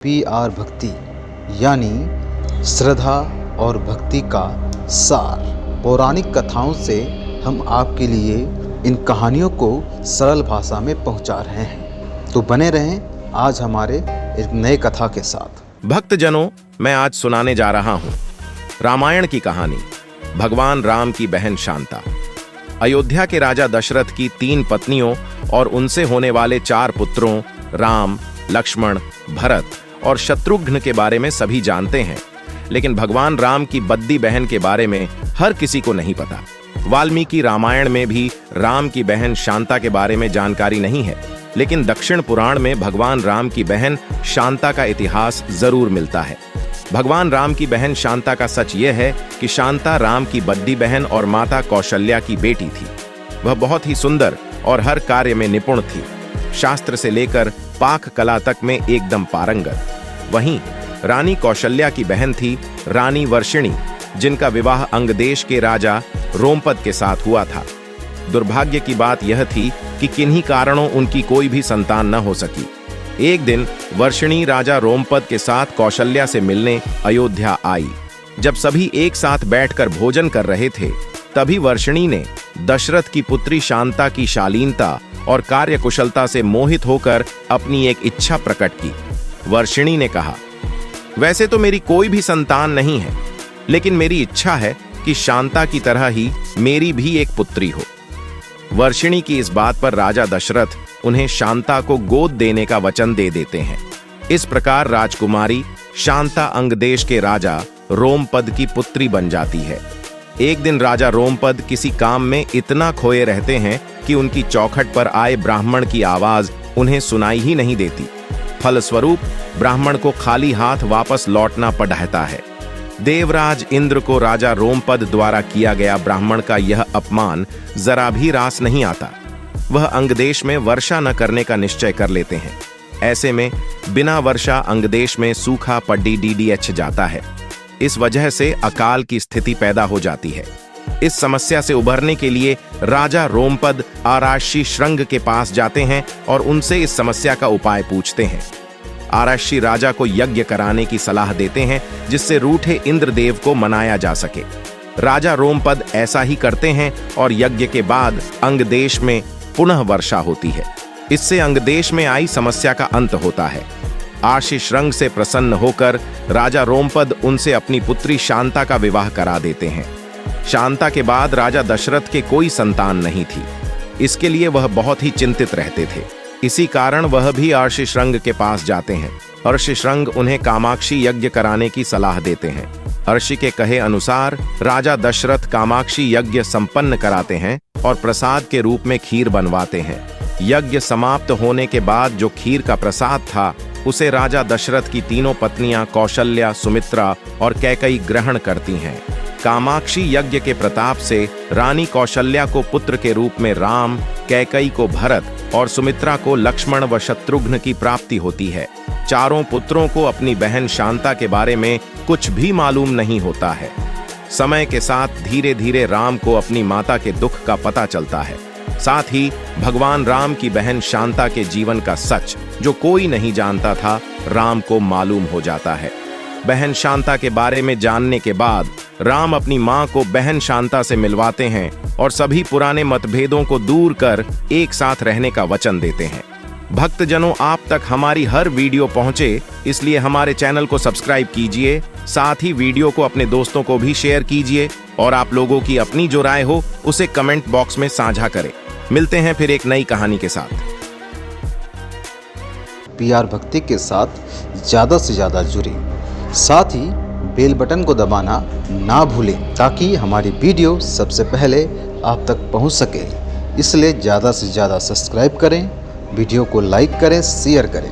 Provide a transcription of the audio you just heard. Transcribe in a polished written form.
PR भक्ति यानी श्रद्धा और भक्ति का सार। पौराणिक कथाओं से हम आपके लिए इन कहानियों को सरल भाषा में पहुंचा रहे हैं, तो बने रहें आज हमारे एक नए कथा के साथ। भक्तजनों, मैं आज सुनाने जा रहा हूं रामायण की कहानी भगवान राम की बहन शांता। अयोध्या के राजा दशरथ की 3 पत्नियों और उनसे होने वाले 4 पुत्रों राम, लक्ष्मण, भरत और शत्रुघ्न के बारे में सभी जानते हैं, लेकिन भगवान राम की बद्दी बहन के बारे में हर किसी को नहीं पता। वाल्मीकि रामायण में भी राम की बहन शांता के बारे में जानकारी नहीं है, लेकिन दक्षिण पुराण में भगवान राम की बहन शांता का इतिहास जरूर मिलता है। भगवान राम की बहन शांता का सच यह है कि शांता राम की बद्दी बहन और माता कौशल्या की बेटी थी। वह बहुत ही सुंदर और हर कार्य में निपुण थी, शास्त्र से लेकर पाक कला तक में एकदम पारंगत। वहीं रानी कौशल्या की बहन थी रानी वर्षिणी, जिनका विवाह अंगदेश के राजा रोमपद के साथ हुआ था। दुर्भाग्य की बात यह थी कि किन्हीं कारणों उनकी कोई भी संतान न हो सकी। एक दिन वर्षिणी राजा रोमपद के साथ कौशल्या से मिलने अयोध्या आई। जब सभी एक साथ बैठकर भोजन कर रहे थे, तभी वर्षिणी ने दशरथ की पुत्री शांता की शालीनता और कार्यकुशलता से मोहित होकर अपनी एक इच्छा प्रकट की। वर्षिणी ने कहा, वैसे तो मेरी कोई भी संतान नहीं है, लेकिन मेरी इच्छा है कि शांता की तरह ही मेरी भी एक पुत्री हो। वर्षिणी की इस बात पर राजा दशरथ उन्हें शांता को गोद देने का वचन दे देते हैं। इस प्रकार राजकुमारी शांता अंगदेश के राजा रोमपद की पुत्री बन जाती है। एक दिन राजा रोमपद किसी काम में इतना खोए रहते हैं कि उनकी चौखट पर आए ब्राह्मण की आवाज उन्हें सुनाई ही नहीं देती। फलस्वरूप ब्राह्मण को खाली हाथ वापस लौटना पड़ता है। देवराज इंद्र को राजा रोमपद द्वारा किया गया ब्राह्मण का यह अपमान जरा भी रास नहीं आता। वह अंगदेश में वर्षा न करने का निश्चय कर लेते हैं। ऐसे में बिना वर्षा अंगदेश में सूखा पड्डी DDH जाता है। इस वजह से अकाल की स्थिति पैदा हो जाती है। इस समस्या से उबरने के लिए राजा रोमपद आराशी श्रृंग के पास जाते हैं और उनसे इस समस्या का उपाय पूछते हैं। आराशी राजा को यज्ञ कराने की सलाह देते हैं, जिससे रूठे इंद्रदेव को मनाया जा सके। राजा रोमपद ऐसा ही करते हैं और यज्ञ के बाद अंगदेश में पुनः वर्षा होती है। इससे अंगदेश में आई समस्या का अंत होता है। आशीष रंग से प्रसन्न होकर राजा रोमपद उनसे अपनी पुत्री शांता का विवाह करा देते हैं। शांता के बाद राजा दशरथ के कोई संतान नहीं थी। इसके लिए वह बहुत ही चिंतित रहते थे। इसी कारण वह भी अर्षिशृंग के पास जाते हैं। अर्षिशृंग उन्हें कामाक्षी यज्ञ कराने की सलाह देते हैं। अर्षि के कहे अनुसार राजा दशरथ कामाक्षी यज्ञ संपन्न कराते हैं और प्रसाद के रूप में खीर बनवाते हैं। यज्ञ समाप्त होने के बाद जो खीर का प्रसाद था, उसे राजा दशरथ की 3 पत्नियां कौशल्या, सुमित्रा और कैकई ग्रहण करती हैं। कामाक्षी यज्ञ के प्रताप से रानी कौशल्या को पुत्र के रूप में राम, कैकई को भरत और सुमित्रा को लक्ष्मण व शत्रुघ्न की प्राप्ति होती है। चारों पुत्रों को अपनी बहन शांता के बारे में कुछ भी मालूम नहीं होता है। समय के साथ धीरे धीरे राम को अपनी माता के दुख का पता चलता है। साथ ही भगवान राम की बहन शांता के जीवन का सच, जो कोई नहीं जानता था, राम को मालूम हो जाता है। बहन शांता के बारे में जानने के बाद राम अपनी मां को बहन शांता से मिलवाते हैं और सभी पुराने मतभेदों को दूर कर एक साथ रहने का वचन देते हैं। भक्तजनों, आप तक हमारी हर वीडियो पहुंचे, इसलिए हमारे चैनल को सब्सक्राइब कीजिए। साथ ही वीडियो को अपने दोस्तों को भी शेयर कीजिए और आप लोगों की अपनी जो राय हो उसे कमेंट बॉक्स में साझा करें। मिलते हैं फिर एक नई कहानी के साथ। PR भक्ति के साथ ज़्यादा से ज़्यादा जुड़े, साथ ही बेल बटन को दबाना ना भूलें, ताकि हमारी वीडियो सबसे पहले आप तक पहुंच सके। इसलिए ज़्यादा से ज़्यादा सब्सक्राइब करें, वीडियो को लाइक करें, शेयर करें।